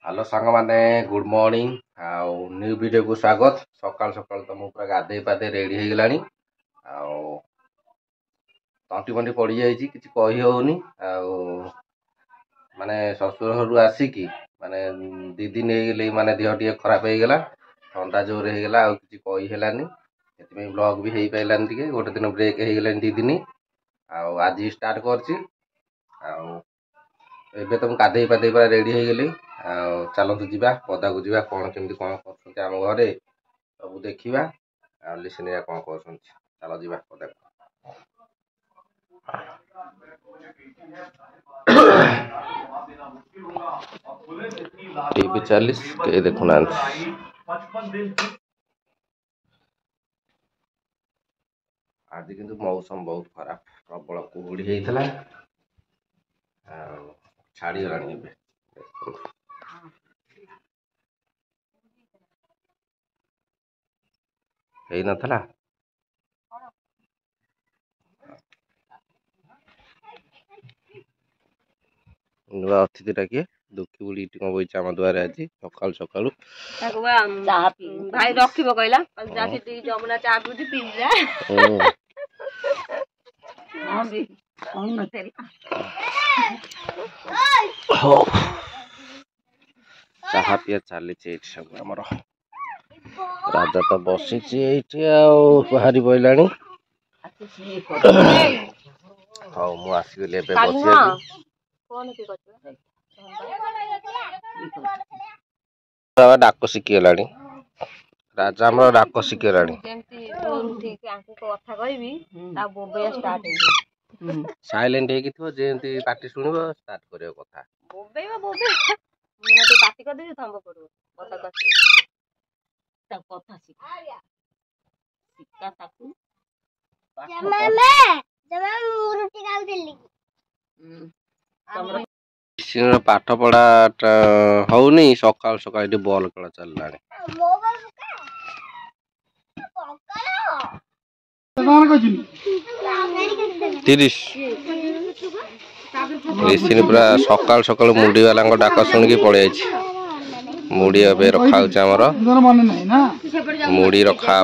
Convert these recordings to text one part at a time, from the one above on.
Hello सांग मैंने good morning आउ न्यू वीडियो को स्वागत। सकाल सकाल तो मुझे पूरा गाधे पाधे रेडी हो गलानी तंटी फंटी पड़ जाइए किसी कही होनी माने शशुर घर आसिकी माने 2 दिन हो गले माने देह टे खराब हो गला ठंडा जोर हो गला किसी कही हेलानी से ब्लॉग भी हो पारानी टे गोटे दिन ब्रेक हो गलानी 2 दिन आज स्टार्ट करची एबे तो गाधे पाधे पूरा रेडी हो गली चलतु जा पदा को जा कौन केमती कौन कर आम घरे सब देखा लिसन कौन कर चल जा पदा टीवी चलीस के देखुना आज किंतु मौसम बहुत खराब प्रबल कुहुड़ी होता छाड़ी गलानी है नथला नुआ अतिथि टा किए दुखी बुढ़ी कौन बही आम दुआरे आज सकाल सकाल भाई रखिब कहला जमुना चा पी पीला चाहा पिया चली सब आमर राजा तो बसी बाहरी पड़ा हाँ मुझे आसगली डाक शिखीगला राजा आम डाक शिखीगला साइलेंट होती पार्टी शुण स्टार्ट कर कथा पार्टी कर देबी थंब पड़ो कथा कथा शिक्षा ताकू पाठ पढ़ा होनी सकाल सकाल बॉल खेल चलला 30 पूरा सकाल सकाल मुड़ी वाला डाक शुणिकी पड़े मुड़ी ए रखा मुड़ी रखा आ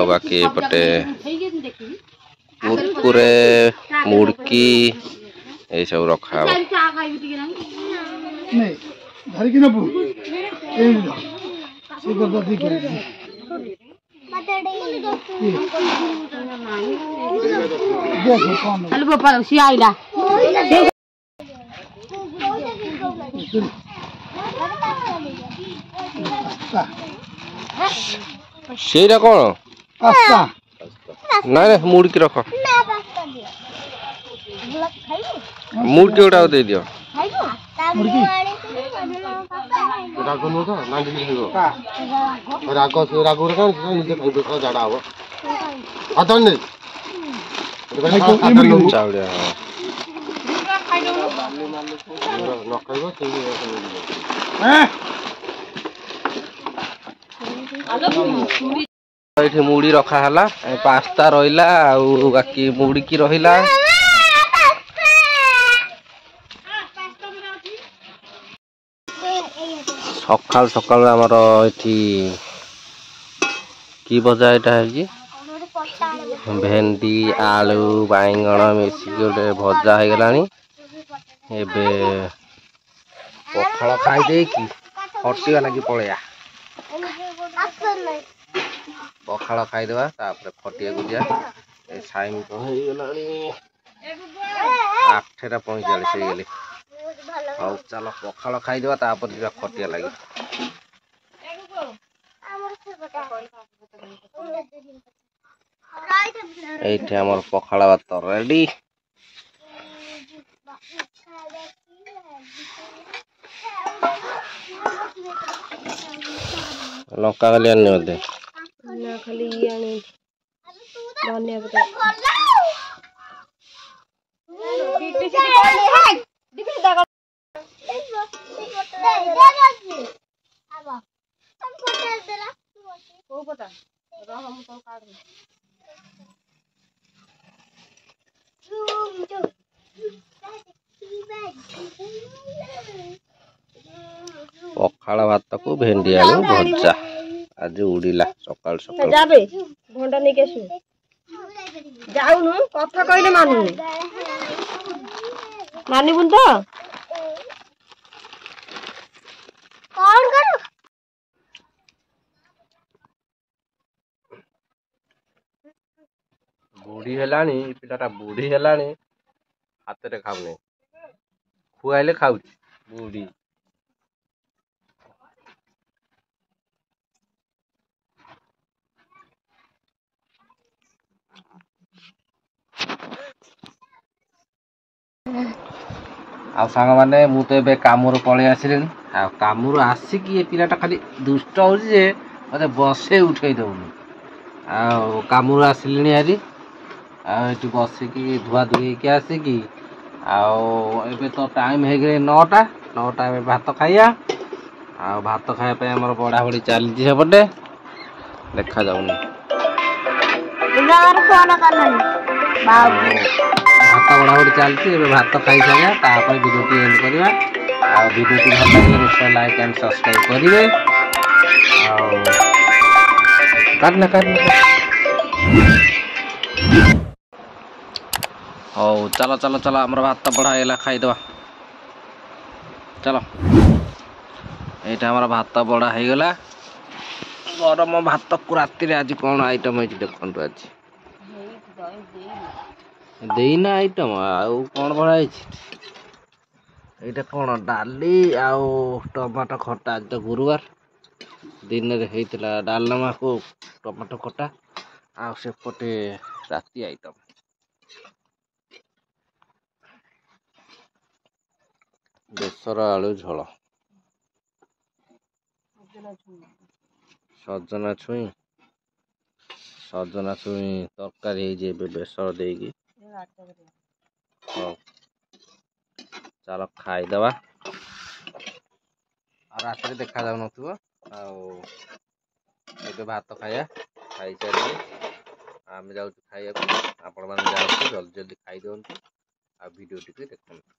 बाकी पटे कुरकुरे मुड़की ये सब रखा सेटा कौन ना मुड़की रख मुड़की गोटा दे दियो राग नुह तो राग राग झाड़ा हम चाउड़िया ये मुड़ी रखा है पास्ता रहा बाकी मुड़की रहा सकाल सकाल आमर की भजा यहाँ भेंडी आलू बाइगण मिसिक गोटे भजा हो गला पखाड़ खाई हटिया लगी पलैया पखाड़ खाईदेवा खटिया को जा टाइम तो हो गला 8:45 हो गली हाँ चलो पखाड़ खाईदेवा जा खटिया लगी ये आमर पखाड़ भात रेडी लंका खाली आने बोधे खाली धनिया पत्र पखाड़ भात को भेंडी आलू भजा आज उड़ीला सकाल सकाल जाबे भंडा नहीं केसु जाउनु कथा कहले मानुनी मानिबुन तो कौन करू बुढ़ी हेलानी पिलाटा बुढ़ी हेलानी हाथ रे खाऊनी खुआइले खाऊची बुढ़ी आउ सांग माने मु तो एबे कामरू पळे आसिलेनी आ कामरू आसिकी ए पिलाटा खाली दुष्ट होची जे मते बसे उठेई दउनी आ कामरू आसिलेनी आरी आ एठी बसिकी धुआ धुई के आसिकी आउ एबे तो टाइम हे गए 9टा में भात खाइया आ भात खाया पे हमर बड़ा बड़ी चलती सेपटे देखा जाउनी बिलार फोन करनानी बाबू भात बड़ा बड़ी चलती एबे भात खाई सारिया तापर वीडियो टी एंड करबा आ वीडियो टी भल लागले निश्चय लाइक एंड सब्सक्राइब करिवे आ काटना हो चलो चलो चलो हमर भात बढ़ाइला खाई दवा चलो एटा हमर भात बड़ा हो गला गरम भात को राति रे आज कोन आइटम है देखंतु आज देइना आइटम आउ कोन बड़ा है एटा कोन डाली आउ टमाटो खट्टा आज तो गुरुवार दिन रे हेतिला डालमा को टमाटो खट्टा आ सेपटे राति आइटम बेसर आलू झोल सजना छुई तरकारी बेसर देगी चलो खाईदवा रात देखा जाऊ नथिबो भात खाया खाई सारी आम जाऊ खाइया आपण मैंने जाओ जल्दी जल्दी खाई दिंतु आ वीडियो टी देखते।